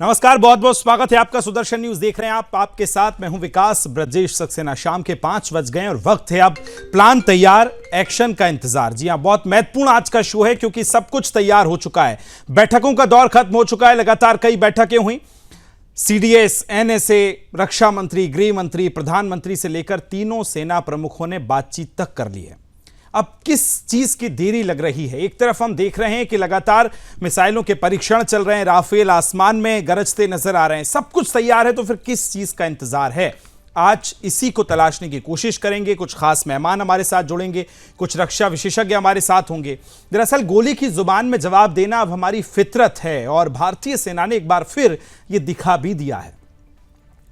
नमस्कार, बहुत बहुत स्वागत है आपका। सुदर्शन न्यूज देख रहे हैं आप। आपके साथ मैं हूं विकास ब्रजेश सक्सेना। शाम के 5 बज गए और वक्त है अब प्लान तैयार, एक्शन का इंतजार। जी हां, बहुत महत्वपूर्ण आज का शो है क्योंकि सब कुछ तैयार हो चुका है। बैठकों का दौर खत्म हो चुका है। लगातार कई बैठकें हुई। सीडीएस, एनएसए, रक्षा मंत्री, गृह मंत्री, प्रधानमंत्री से लेकर तीनों सेना प्रमुखों ने बातचीत तक कर ली है। अब किस चीज की देरी लग रही है? एक तरफ हम देख रहे हैं कि लगातार मिसाइलों के परीक्षण चल रहे हैं, राफेल आसमान में गरजते नजर आ रहे हैं, सब कुछ तैयार है, तो फिर किस चीज का इंतजार है? आज इसी को तलाशने की कोशिश करेंगे। कुछ खास मेहमान हमारे साथ जुड़ेंगे, कुछ रक्षा विशेषज्ञ हमारे साथ होंगे। दरअसल गोली की जुबान में जवाब देना अब हमारी फितरत है और भारतीय सेना ने एक बार फिर यह दिखा भी दिया है।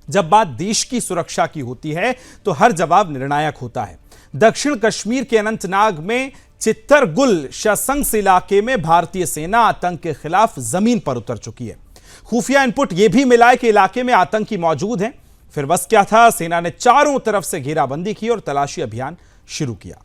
जब बात देश की सुरक्षा की होती है तो हर जवाब निर्णायक होता है। दक्षिण कश्मीर के अनंतनाग में चित्तरगुल सशंस इलाके में भारतीय सेना आतंक के खिलाफ जमीन पर उतर चुकी है। खुफिया इनपुट यह भी मिला है कि इलाके में आतंकी मौजूद हैं। फिर बस क्या था, सेना ने चारों तरफ से घेराबंदी की और तलाशी अभियान शुरू किया।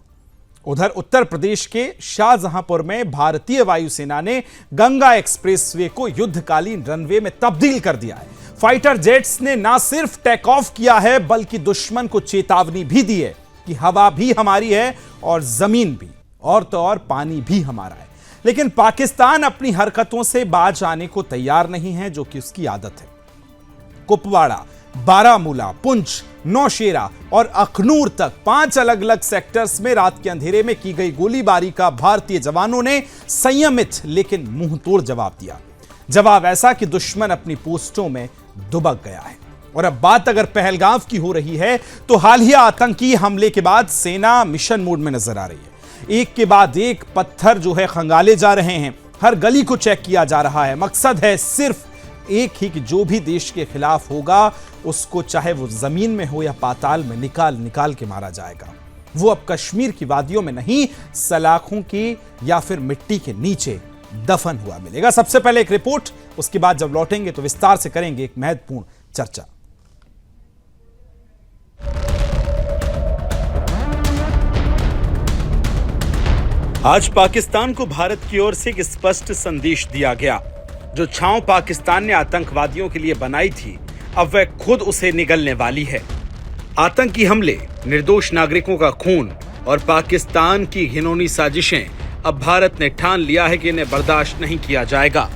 उधर उत्तर प्रदेश के शाहजहांपुर में भारतीय वायुसेना ने गंगा एक्सप्रेसवे को युद्धकालीन रनवे में तब्दील कर दिया है। फाइटर जेट्स ने ना सिर्फ टेक ऑफ किया है बल्कि दुश्मन को चेतावनी भी दी है कि हवा भी हमारी है और जमीन भी, और तो और पानी भी हमारा है। लेकिन पाकिस्तान अपनी हरकतों से बाज आने को तैयार नहीं है, जो कि उसकी आदत है। कुपवाड़ा, बारामूला, पुंछ, नौशेरा और अखनूर तक 5 अलग अलग सेक्टर्स में रात के अंधेरे में की गई गोलीबारी का भारतीय जवानों ने संयमित लेकिन मुंहतोड़ जवाब दिया। जवाब ऐसा कि दुश्मन अपनी पोस्टों में दुबक गया है। और अब बात अगर पहलगाम की हो रही है तो हालिया आतंकी हमले के बाद सेना मिशन मोड में नजर आ रही है। एक के बाद एक पत्थर जो है खंगाले जा रहे हैं, हर गली को चेक किया जा रहा है। मकसद है सिर्फ एक ही कि जो भी देश के खिलाफ होगा उसको, चाहे वो जमीन में हो या पाताल में, निकाल निकाल के मारा जाएगा। वो अब कश्मीर की वादियों में नहीं, सलाखों की या फिर मिट्टी के नीचे दफन हुआ मिलेगा। सबसे पहले एक रिपोर्ट, उसके बाद जब लौटेंगे तो विस्तार से करेंगे एक महत्वपूर्ण चर्चा। आज पाकिस्तान को भारत की ओर से एक स्पष्ट संदेश दिया गया। जो छांव पाकिस्तान ने आतंकवादियों के लिए बनाई थी, अब वह खुद उसे निगलने वाली है। आतंकी हमले, निर्दोष नागरिकों का खून और पाकिस्तान की घिनौनी साजिशें, अब भारत ने ठान लिया है कि इन्हें बर्दाश्त नहीं किया जाएगा।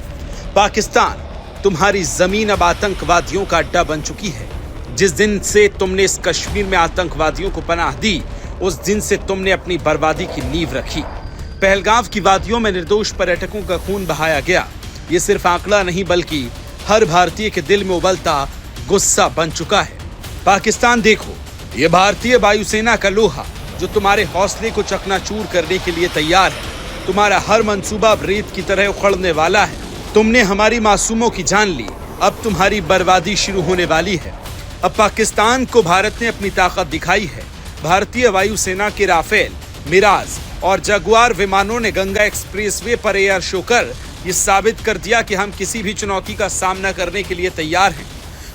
पाकिस्तान, तुम्हारी जमीन अब आतंकवादियों का अड्डा बन चुकी है। जिस दिन से तुमने इस कश्मीर में आतंकवादियों को पनाह दी, उस दिन से तुमने अपनी बर्बादी की नींव रखी। पहलगाम की वादियों में निर्दोष पर्यटकों का खून बहाया गया। ये सिर्फ आंकड़ा नहीं बल्कि हर भारतीय के दिल में उबलता गुस्सा बन चुका है। पाकिस्तान देखो, ये भारतीय वायुसेना का लोहा जो तुम्हारे हौसले को चकनाचूर करने के लिए तैयार है। तुम्हारा हर मंसूबा रेत की तरह उखड़ने वाला है। तुमने हमारी मासूमों की जान ली, अब तुम्हारी बर्बादी शुरू होने वाली है। अब पाकिस्तान को भारत ने अपनी ताकत दिखाई है। भारतीय वायुसेना के राफेल, मिराज और जगुआर विमानों ने गंगा एक्सप्रेसवे पर एयर शो कर ये साबित कर दिया कि हम किसी भी चुनौती का सामना करने के लिए तैयार हैं।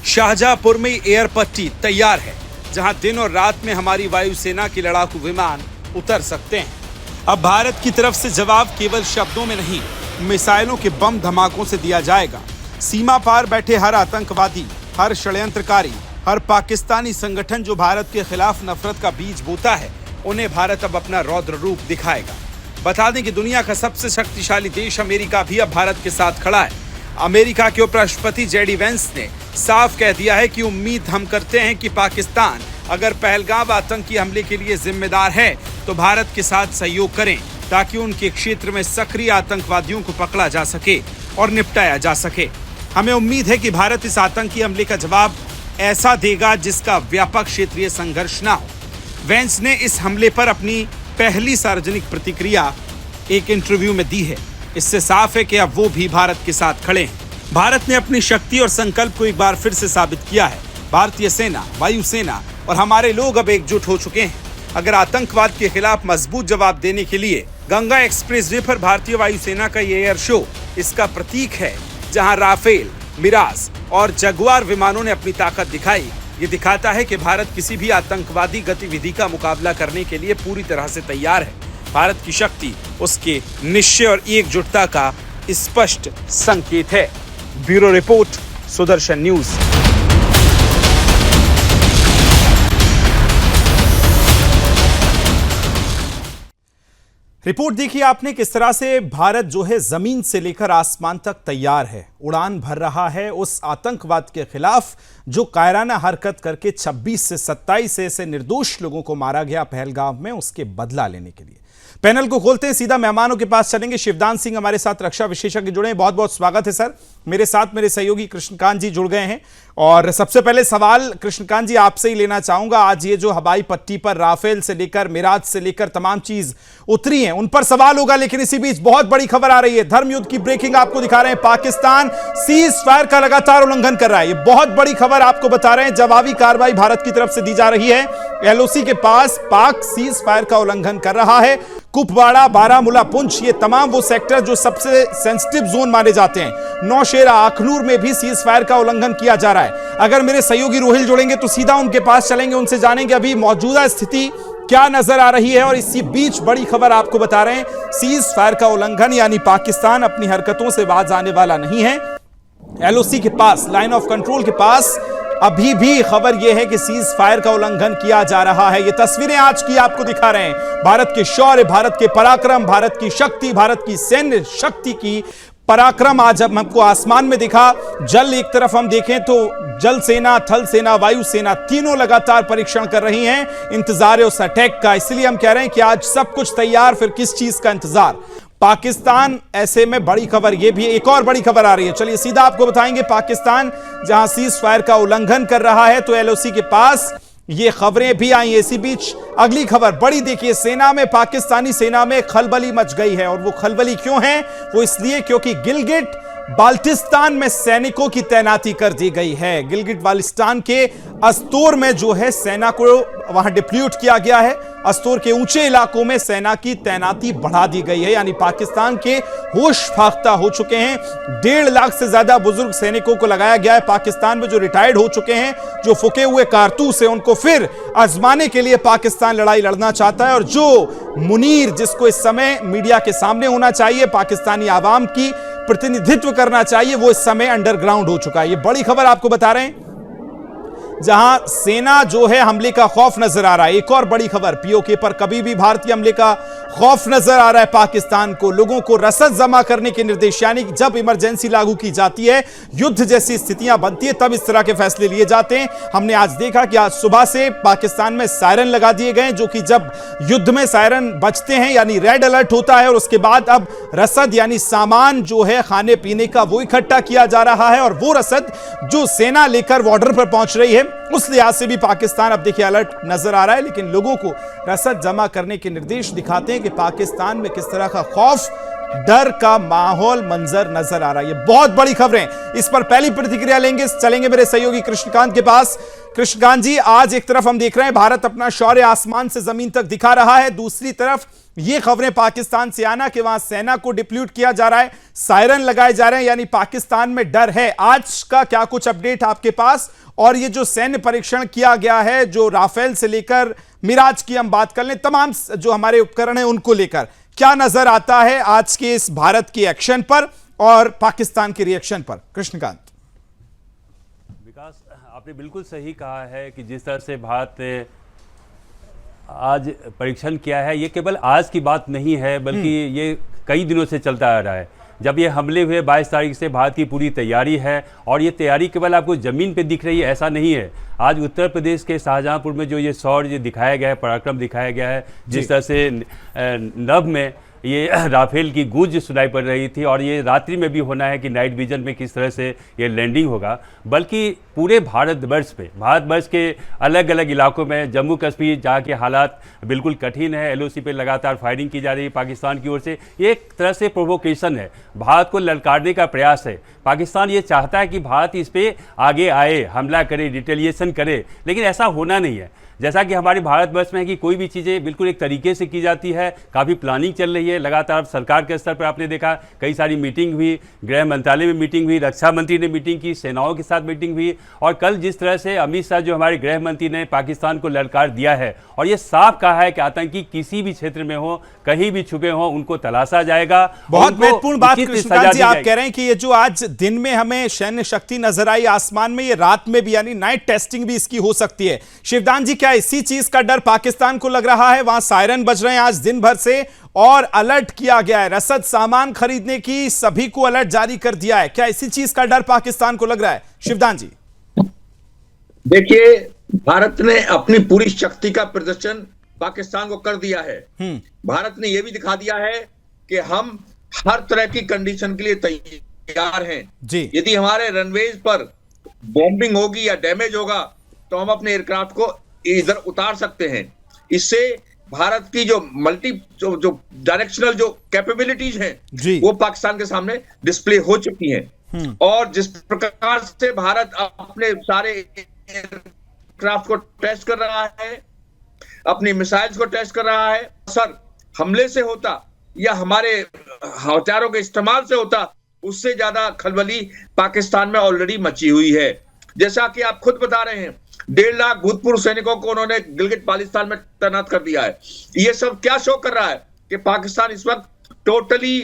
शाहजहांपुर में एयर पट्टी तैयार है, जहां दिन और रात में हमारी वायुसेना के लड़ाकू विमान उतर सकते हैं। अब भारत की तरफ से जवाब केवल शब्दों में नहीं, मिसाइलों के बम धमाकों से दिया जाएगा। सीमा पार बैठे हर आतंकवादी, हर षड्यंत्रकारी, हर पाकिस्तानी संगठन जो भारत के खिलाफ नफरत का बीज बोता है, उन्हें भारत अब अपना रौद्र रूप दिखाएगा। बता दें कि दुनिया का सबसे शक्तिशाली देश अमेरिका भी अब भारत के साथ खड़ा है। अमेरिका के उपराष्ट्रपति जेडी वेंस ने साफ कह दिया है कि उम्मीद हम करते हैं कि पाकिस्तान अगर पहलगाम आतंकी हमले के लिए जिम्मेदार है तो भारत के साथ सहयोग करें, ताकि उनके क्षेत्र में सक्रिय आतंकवादियों को पकड़ा जा सके और निपटाया जा सके। हमें उम्मीद है कि भारत इस आतंकी हमले का जवाब ऐसा देगा जिसका व्यापक क्षेत्रीय संघर्ष ना हो। वेंस ने इस हमले पर अपनी पहली सार्वजनिक प्रतिक्रिया एक इंटरव्यू में दी है। इससे साफ है कि अब वो भी भारत के साथ खड़े हैं। भारत ने अपनी शक्ति और संकल्प को एक बार फिर से साबित किया है। भारतीय सेना, वायुसेना और हमारे लोग अब एकजुट हो चुके हैं। अगर आतंकवाद के खिलाफ मजबूत जवाब देने के लिए गंगा एक्सप्रेसवे पर भारतीय वायुसेना का ये एयर शो इसका प्रतीक है, जहां राफेल, मिराज और जगुआर विमानों ने अपनी ताकत दिखाई। ये दिखाता है कि भारत किसी भी आतंकवादी गतिविधि का मुकाबला करने के लिए पूरी तरह से तैयार है। भारत की शक्ति उसके निश्चय और एकजुटता का स्पष्ट संकेत है। Bureau report, Sudarshan news. Report देखिए आपने किस तरह से भारत जो है जमीन से लेकर आसमान तक तैयार है, उड़ान भर रहा है उस आतंकवाद के खिलाफ जो कायराना हरकत करके 26 से 27 ऐसे निर्दोष लोगों को मारा गया पहलगाम में, उसके बदला लेने के लिए। पैनल को खोलते हैं, सीधा मेहमानों के पास चलेंगे। शिवदान सिंह हमारे साथ रक्षा विशेषज्ञ जुड़े हैं, बहुत बहुत स्वागत है सर। मेरे साथ मेरे सहयोगी कृष्णकांत जी जुड़ गए हैं और सबसे पहले सवाल कृष्णकांत जी आपसे ही लेना चाहूंगा। आज ये जो हवाई पट्टी पर राफेल से लेकर मिराज से लेकर तमाम चीज उतरी है, उन पर सवाल होगा, लेकिन इसी बीच बहुत बड़ी खबर आ रही है। धर्मयुद्ध की ब्रेकिंग आपको दिखा रहे हैं। पाकिस्तान सीज फायर का लगातार उल्लंघन कर रहा है, ये बहुत बड़ी खबर आपको बता रहे हैं। जवाबी कार्रवाई भारत की तरफ से दी जा रही है। एलओसी के पास पाक सीज फायर का उल्लंघन कर रहा है। कुपवाड़ा, बारामूला, पुंछ, ये तमाम वो सेक्टर जो सबसे सेंसिटिव जोन माने जाते हैं। नौशेरा, अखनूर में भी सीज फायर का उल्लंघन किया जा रहा है। अगर मेरे सहयोगी रोहिल जुड़ेंगे तो सीधा उनके पास चलेंगे, उनसे जानेंगे अभी मौजूदा स्थिति क्या नजर आ रही है। और इसी बीच बड़ी खबर आपको बता रहे हैं, सीज फायर का उल्लंघन, यानी पाकिस्तान अपनी हरकतों से बाज आने वाला नहीं है। एलओसी के पास, लाइन ऑफ कंट्रोल के पास अभी भी खबर यह है कि सीज फायर का उल्लंघन किया जा रहा है। ये तस्वीरें आज की आपको दिखा रहे हैं। भारत के शौर्य, भारत के पराक्रम, भारत की शक्ति, भारत की सैन्य शक्ति की पराक्रम आज अब हमको आसमान में दिखा। जल एक तरफ हम देखें तो जल सेना, थल सेना, वायु सेना तीनों लगातार परीक्षण कर रही हैं, इंतजार है उस अटैक का। इसलिए हम कह रहे हैं कि आज सब कुछ तैयार, फिर किस चीज का इंतजार। पाकिस्तान, ऐसे में बड़ी खबर ये भी, एक और बड़ी खबर आ रही है, चलिए सीधा आपको बताएंगे। पाकिस्तान जहां सीज फायर का उल्लंघन कर रहा है तो एलओसी के पास ये खबरें भी आई। इसी बीच अगली खबर बड़ी देखिए, सेना में, पाकिस्तानी सेना में खलबली मच गई है। और वो खलबली क्यों है? वो इसलिए क्योंकि गिलगिट बाल्टिस्तान में सैनिकों की तैनाती कर दी गई है। गिलगिट बाल्टिस्तान के अस्तोर में जो है सेना को वहां डिप्यूट किया गया है। अस्तोर के ऊंचे इलाकों में सेना की तैनाती बढ़ा दी गई है, यानी पाकिस्तान के होश फाख्ता हो चुके हैं। 1.5 लाख से ज्यादा बुजुर्ग सैनिकों को लगाया गया है पाकिस्तान में, जो रिटायर्ड हो चुके हैं, जो फुके हुए कारतूस है, उनको फिर आजमाने के लिए पाकिस्तान लड़ाई लड़ना चाहता है। और जो मुनीर, जिसको इस समय मीडिया के सामने होना चाहिए, पाकिस्तानी आवाम की प्रतिनिधित्व करना चाहिए, वो इस समय अंडरग्राउंड हो चुका है। ये बड़ी खबर आपको बता रहे हैं, जहां सेना जो है हमले का खौफ नजर आ रहा है। एक और बड़ी खबर, पीओके पर कभी भी भारतीय हमले का खौफ नजर आ रहा है पाकिस्तान को। लोगों को रसद जमा करने के निर्देश, यानी जब इमरजेंसी लागू की जाती है, युद्ध जैसी स्थितियां बनती है, तब इस तरह के फैसले लिए जाते हैं। हमने आज देखा कि आज सुबह से पाकिस्तान में सायरन लगा दिए गए, जो कि जब युद्ध में सायरन बजते हैं यानी रेड अलर्ट होता है। और उसके बाद अब रसद यानी सामान जो है खाने पीने का, वो इकट्ठा किया जा रहा है। और वो रसद जो सेना लेकर बॉर्डर पर पहुंच रही है, उस लिहाज से भी पाकिस्तान अब देखिए अलर्ट नजर आ रहा है। लेकिन लोगों को रसद जमा करने के निर्देश दिखाते हैं कि पाकिस्तान में किस तरह का खौफ, डर का माहौल, मंजर नजर आ रहा है। ये बहुत बड़ी खबरें, इस पर पहली प्रतिक्रिया लेंगे, चलेंगे मेरे सहयोगी कृष्णकांत के पास। कृष्णकांत जी, आज एक तरफ हम देख रहे हैं भारत अपना शौर्य आसमान से जमीन तक दिखा रहा है, दूसरी तरफ ये खबरें पाकिस्तान से आना कि वहां सेना को डिप्यूट किया जा रहा है, सायरन लगाए जा रहे हैं, यानी पाकिस्तान में डर है। आज का क्या कुछ अपडेट आपके पास? और ये जो सैन्य परीक्षण किया गया है, जो राफेल से लेकर मिराज की हम बात कर लें, तमाम जो हमारे उपकरण हैं उनको लेकर क्या नजर आता है आज के इस भारत के एक्शन पर और पाकिस्तान के रिएक्शन पर? कृष्णकांत। विकास, आपने बिल्कुल सही कहा है कि जिस तरह से भारत ने आज परीक्षण किया है, ये केवल आज की बात नहीं है, बल्कि ये कई दिनों से चलता आ रहा है। जब ये हमले हुए 22 तारीख से भारत की पूरी तैयारी है, और ये तैयारी केवल आपको ज़मीन पे दिख रही है ऐसा नहीं है। आज उत्तर प्रदेश के शाहजहांपुर में जो ये शौर्य दिखाया गया है, पराक्रम दिखाया गया है, जिस तरह से नभ में ये राफेल की गूंज सुनाई पड़ रही थी, और ये रात्रि में भी होना है कि नाइट विजन में किस तरह से ये लैंडिंग होगा, बल्कि पूरे भारतवर्ष के अलग अलग इलाकों में, जम्मू कश्मीर जहाँ के हालात बिल्कुल कठिन है, एलओसी पे लगातार फायरिंग की जा रही है पाकिस्तान की ओर से। ये एक तरह से प्रोवोकेशन है, भारत को ललकारने का प्रयास है। पाकिस्तान ये चाहता है कि भारत इस पर आगे आए, हमला करे, रिटेलिएशन करे, लेकिन ऐसा होना नहीं है। जैसा कि हमारे भारतवर्ष में है कि कोई भी चीज़ें बिल्कुल एक तरीके से की जाती है, काफ़ी प्लानिंग चल रही है, चाहिए। लगातार सरकार के स्तर पर आपने देखा कई सारी मीटिंग हुई, गृह मंत्रालय में मीटिंग हुई, रक्षा मंत्री ने मीटिंग की, सेनाओं के साथ मीटिंग हुई, और कल जिस तरह से अमित शाह जो हमारे गृह मंत्री ने पाकिस्तान को ललकार दिया है और ये साफ कहा है कि आतंकी किसी भी क्षेत्र में हो, कहीं भी छुपे हो, उनको तलाशा जाएगा। बहुत महत्वपूर्ण बात कृष्णकांत जी आप कह रहे हैं कि ये जो आज दिन में हमें सैन्य शक्ति नजर आई आसमान में, ये रात में भी यानी नाइट टेस्टिंग भी इसकी हो सकती है। शिवदान जी, क्या इसी चीज का डर पाकिस्तान को लग रहा है? वहां सायरन बज रहे हैं आज दिन भर से और अलर्ट किया गया है, रसद सामान खरीदने की सभी को अलर्ट जारी कर दिया है। क्या इसी चीज का डर पाकिस्तान को लग रहा है शिवदान जी? देखिए, भारत ने अपनी पूरी शक्ति का प्रदर्शन पाकिस्तान को कर दिया है। भारत ने यह भी दिखा दिया है कि हम हर तरह की कंडीशन के लिए तैयार हैं जी। यदि हमारे रनवेज पर बॉम्बिंग होगी या डैमेज होगा तो हम अपने एयरक्राफ्ट को इधर उतार सकते हैं। इससे भारत की जो जो डायरेक्शनल जो कैपेबिलिटीज हैं वो पाकिस्तान के सामने डिस्प्ले हो चुकी हैं। और जिस प्रकार से भारत अपने सारे एयरक्राफ्ट को टेस्ट कर रहा है, अपनी मिसाइल्स को टेस्ट कर रहा है, सर हमले से होता या हमारे हथियारों के इस्तेमाल से होता, उससे ज्यादा खलबली पाकिस्तान में ऑलरेडी मची हुई है। जैसा कि आप खुद बता रहे हैं, 1.5 लाख भूतपूर्व सैनिकों को उन्होंने गिलगित बाल्टिस्तान में तैनात कर दिया है। ये सब क्या शो कर रहा है कि पाकिस्तान इस वक्त टोटली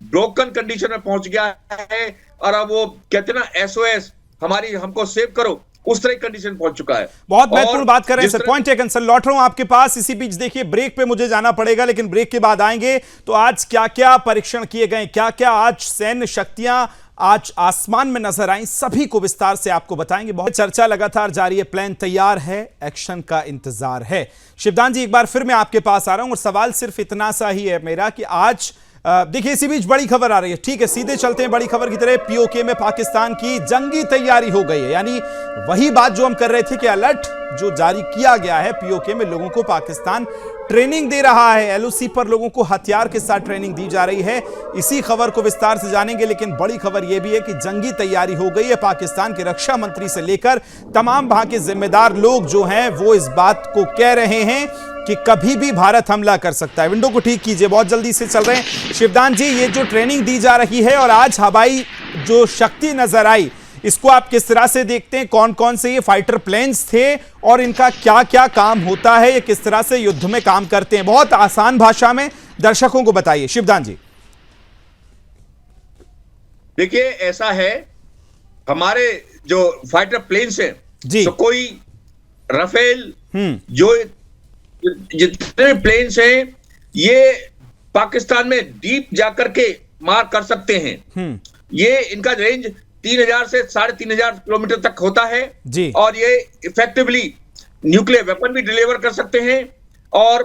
ब्रोकन कंडीशन में पहुंच गया है और अब वो कहते हैं ना SOS हमारी हमको सेव करो, उस तरह की कंडीशन पहुंच चुका है। बहुत महत्वपूर्ण बात कर रहे हैं सर, पॉइंट टेकन सर। लौट रहा हूं आपके पास। इसी बीच देखिए ब्रेक पे मुझे जाना पड़ेगा, लेकिन ब्रेक के बाद आएंगे तो आज क्या क्या परीक्षण किए गए, क्या क्या आज सैन्य शक्तियां आज आसमान में नजर आई, सभी को विस्तार से आपको बताएंगे। बहुत चर्चा लगातार जारी है, प्लान तैयार है, एक्शन का इंतजार है। शिवदान जी, एक बार फिर मैं आपके पास आ रहा हूं और सवाल सिर्फ इतना सा ही है मेरा कि आज देखिए इसी बीच बड़ी खबर आ रही है, ठीक है सीधे चलते हैं बड़ी खबर की तरह। POK में पाकिस्तान की जंगी तैयारी हो गई है, यानी वही बात जो हम कर रहे थे कि अलर्ट जो जारी किया गया है, POK में लोगों को पाकिस्तान ट्रेनिंग दे रहा है, LOC पर लोगों को हथियार के साथ ट्रेनिंग दी जा रही है। इसी खबर को विस्तार से जानेंगे, लेकिन बड़ी खबर यह भी है कि जंगी तैयारी हो गई है। पाकिस्तान के रक्षा मंत्री से लेकर तमाम वहां के जिम्मेदार लोग जो हैं वो इस बात को कह रहे हैं कि कभी भी भारत हमला कर सकता है। विंडो को ठीक कीजिए, बहुत जल्दी से चल रहे हैं। शिवदान जी, ये जो ट्रेनिंग दी जा रही है और आज हवाई जो शक्ति नजर आई, इसको आप किस तरह से देखते हैं? कौन कौन से ये फाइटर प्लेन्स थे और इनका क्या क्या काम होता है, ये किस तरह से युद्ध में काम करते हैं? बहुत आसान भाषा में दर्शकों को बताइए शिवदान जी। देखिए, ऐसा है, हमारे जो फाइटर प्लेन्स हैं जी, सुखोई, राफेल, जो जितने प्लेन्स हैं ये पाकिस्तान में डीप जाकर के मार कर सकते हैं। ये इनका रेंज 3000 से 3500 किलोमीटर तक होता है जी। और ये इफेक्टिवली न्यूक्लियर वेपन भी डिलीवर कर सकते हैं और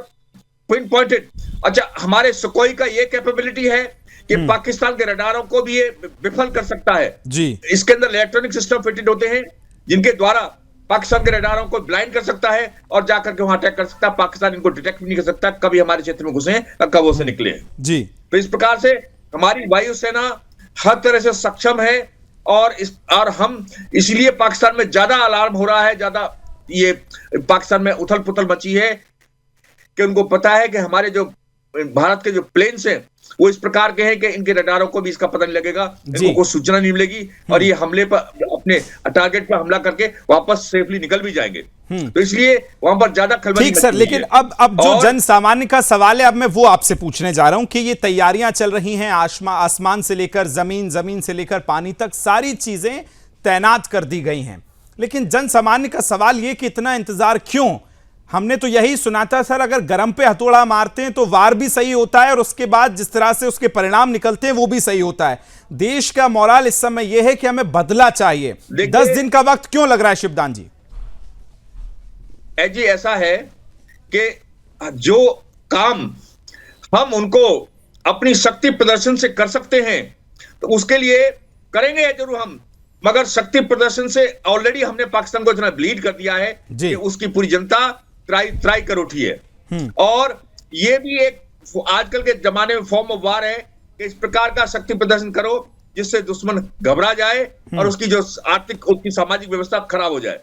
पिन पॉइंटेड। अच्छा, हमारे सुखोई का ये कैपेबिलिटी है कि पाकिस्तान के रडारों को भी ये विफल कर सकता है जी। इसके अंदर इलेक्ट्रॉनिक सिस्टम फिटेड होते हैं जिनके द्वारा पाकिस्तान के रडारों को ब्लाइंड कर सकता है और जाकर के वहां अटैक कर सकता है। पाकिस्तान इनको डिटेक्ट भी नहीं कर सकता कभी हमारे क्षेत्र में घुसे और कब वो से निकले जी। तो इस प्रकार से हमारी वायुसेना हर तरह से सक्षम है और हम इसलिए पाकिस्तान में ज्यादा अलार्म हो रहा है, ज्यादा ये पाकिस्तान में उथल पुथल मची है कि उनको पता है कि हमारे जो भारत के जो प्लेन्स हैं वो इस प्रकार के हैं कि इनके रडारों को भी इसका पता नहीं लगेगा, इनको कोई सूचना नहीं मिलेगी और ये हमले पर अपने टारगेट पर हमला करके वापस सेफली निकल भी जाएंगे। तो इसलिए वहां पर ज्यादा खलबली। ठीक सर, लेकिन अब जो जन सामान्य का सवाल है, अब मैं वो आपसे पूछने जा रहा हूं कि ये तैयारियां चल रही हैं, आसमान से लेकर जमीन, जमीन से लेकर पानी तक सारी चीजें तैनात कर दी गई हैं, लेकिन जन सामान्य का सवाल ये कि इतना इंतजार क्यों? हमने तो यही सुना था सर, अगर गरम पे हथौड़ा मारते हैं तो वार भी सही होता है और उसके बाद जिस तरह से उसके परिणाम निकलते हैं वो भी सही होता है। देश का मोराल इस समय यह है कि हमें बदला चाहिए। 10 दिन का वक्त क्यों लग रहा है शिवदान जी? जी, ऐसा है कि जो काम हम उनको अपनी शक्ति प्रदर्शन से कर सकते हैं तो उसके लिए करेंगे जरूर हम, मगर शक्ति प्रदर्शन से ऑलरेडी हमने पाकिस्तान को इतना ब्लीड कर दिया है कि उसकी पूरी जनता त्राई कर उठी है। और ये भी एक आजकल के जमाने में फॉर्म ऑफ वार है कि इस प्रकार का शक्ति प्रदर्शन करो जिससे दुश्मन घबरा जाए और उसकी जो आर्थिक, उसकी सामाजिक व्यवस्था खराब हो जाए।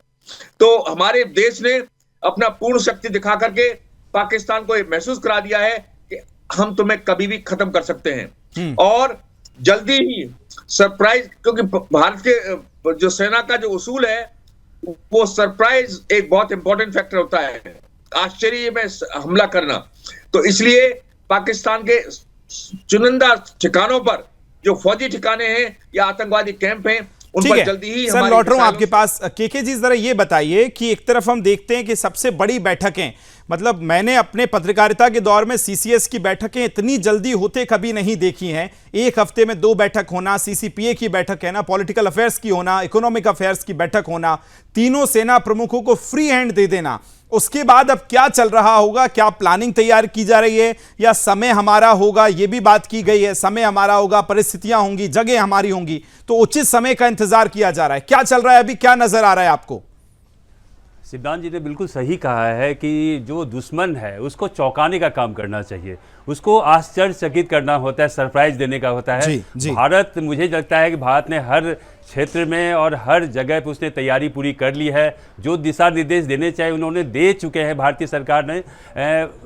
तो हमारे देश ने अपना पूर्ण शक्ति दिखा करके पाकिस्तान को ये महसूस करा दिया है कि हम तुम्हें कभी भी खत्म कर सकते हैं। और जल्दी ही सरप्राइज, क्योंकि भारत के जो सेना का जो उसूल है वो सरप्राइज एक बहुत इंपॉर्टेंट फैक्टर होता है, आश्चर्य में हमला करना। तो इसलिए पाकिस्तान के चुनिंदा ठिकानों पर जो फौजी ठिकाने हैं या आतंकवादी कैंप हैं उन पर जल्दी ही सर लौट रहा हूं आपके पास। केके जी जरा ये बताइए कि एक तरफ हम देखते हैं कि सबसे बड़ी बैठकें, मतलब मैंने अपने पत्रकारिता के दौर में सीसीएस की बैठकें इतनी जल्दी होते कभी नहीं देखी हैं। एक हफ्ते में 2 बैठक होना, सीसीपीए की बैठक है ना, पॉलिटिकल अफेयर्स की होना, इकोनॉमिक अफेयर्स की बैठक होना, तीनों सेना प्रमुखों को फ्री हैंड दे देना। उसके बाद अब क्या चल रहा होगा, क्या प्लानिंग तैयार की जा रही है या समय हमारा होगा, यह भी बात की गई है, समय हमारा होगा, परिस्थितियां होंगी, जगह हमारी होंगी, तो उचित समय का इंतजार किया जा रहा है। क्या चल रहा है अभी, क्या नजर आ रहा है आपको? सिद्धांत जी ने बिल्कुल सही कहा है कि जो दुश्मन है उसको चौंकाने का काम करना चाहिए, उसको आश्चर्यचकित करना होता है, सरप्राइज देने का होता है। जी। भारत, मुझे लगता है कि भारत ने हर क्षेत्र में और हर जगह पर उसने तैयारी पूरी कर ली है। जो दिशा निर्देश देने चाहिए उन्होंने दे चुके हैं, भारतीय सरकार ने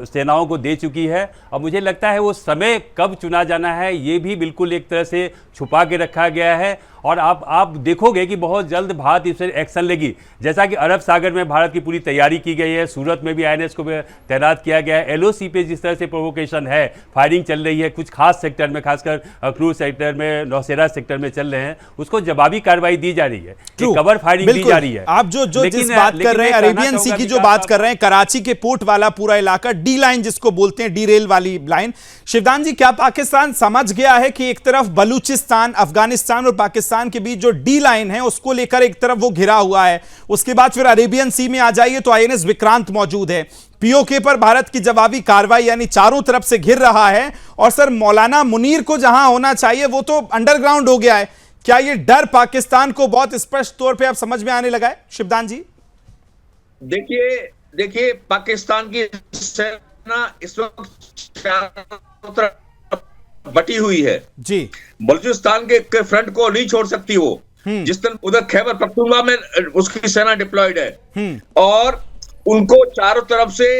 सेनाओं को दे चुकी है। और मुझे लगता है वो समय कब चुना जाना है ये भी बिल्कुल एक तरह से छुपा के रखा गया है। और आप देखोगे कि बहुत जल्द भारत इस पर एक्शन लेगी। जैसा कि अरब सागर में भारत की पूरी तैयारी की गई है, सूरत में भी आईएनएस को तैनात किया गया है। एलओसी पे जिस तरह से प्रोवोकेशन है, फायरिंग चल रही है कुछ खास सेक्टर में, खासकर अखनूर सेक्टर में, नौशेरा सेक्टर में चल रहे हैं, उसको जवाबी कार्रवाई दी जा रही है, कवर फायरिंग दी जा रही है। आप जो जिस बात कर रहे हैं, अरेबियन सी की जो बात कर रहे हैं, कराची के पोर्ट वाला पूरा इलाका, डी लाइन जिसको बोलते हैं, डी रेल वाली लाइन, शिवदान जी क्या पाकिस्तान समझ गया है कि एक तरफ बलूचिस्तान, अफगानिस्तान और पाकिस्तान के बीच जो डी लाइन है उसको लेकर एक तरफ वो घिरा हुआ है, उसके बाद फिर अरेबियन सी में आ जाइए तो आईएनएस विक्रांत मौजूद है, पीओके पर भारत की जवाबी कार्रवाई यानी चारों तरफ से घिर रहा है, और सर मौलाना मुनीर को जहां होना चाहिए वो तो अंडरग्राउंड हो गया है। क्या ये डर पाकिस्तान को बहुत स्पष्ट तौर पे अब समझ में आने लगा है शिवदान जी? देखिए पाकिस्तान की सेना इस वक्त बटी हुई है जी। बलूचिस्तान के फ्रंट को नहीं छोड़ सकती वो, जिस दिन उधर खैबर पख्तूनख्वा में उसकी सेना डिप्लॉयड है और उनको चारों तरफ से,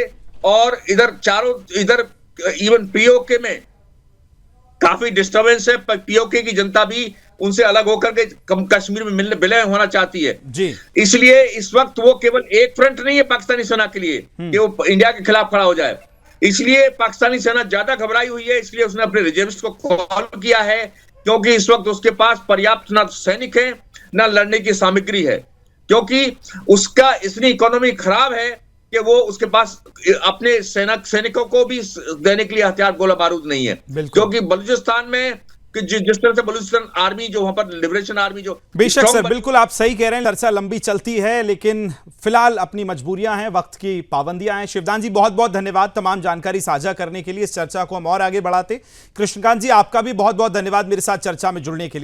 और इधर इवन पीओके में काफी डिस्टर्बेंस है। पीओके की जनता भी उनसे अलग होकर के कश्मीर में विलय होना चाहती है जी। इसलिए इस वक्त वो केवल एक फ्रंट नहीं है पाकिस्तानी सेना के लिए कि वो इंडिया के खिलाफ खड़ा हो जाए। इसलिए पाकिस्तानी सेना ज्यादा घबराई हुई है, इसलिए उसने अपने रिजर्विस्ट को कॉल किया है, क्योंकि इस वक्त उसके पास पर्याप्त ना सैनिक है ना लड़ने की सामग्री है, क्योंकि उसका इतनी इकोनॉमी खराब है कि वो उसके पास अपने सैनिकों को भी देने के लिए हथियार गोला बारूद नहीं है। क्योंकि बलूचिस्तान में जिस तरह से बलूचिस्तान आर्मी जो वहां पर लिबरेशन आर्मी जो, बेशक सर बिल्कुल आप सही कह रहे हैं, चर्चा लंबी चलती है लेकिन फिलहाल अपनी मजबूरियां हैं, वक्त की पाबंदियां हैं। शिवदान जी बहुत बहुत धन्यवाद तमाम जानकारी साझा करने के लिए। इस चर्चा को हम और आगे बढ़ाते। कृष्णकांत जी आपका भी बहुत बहुत धन्यवाद मेरे साथ चर्चा में जुड़ने के लिए।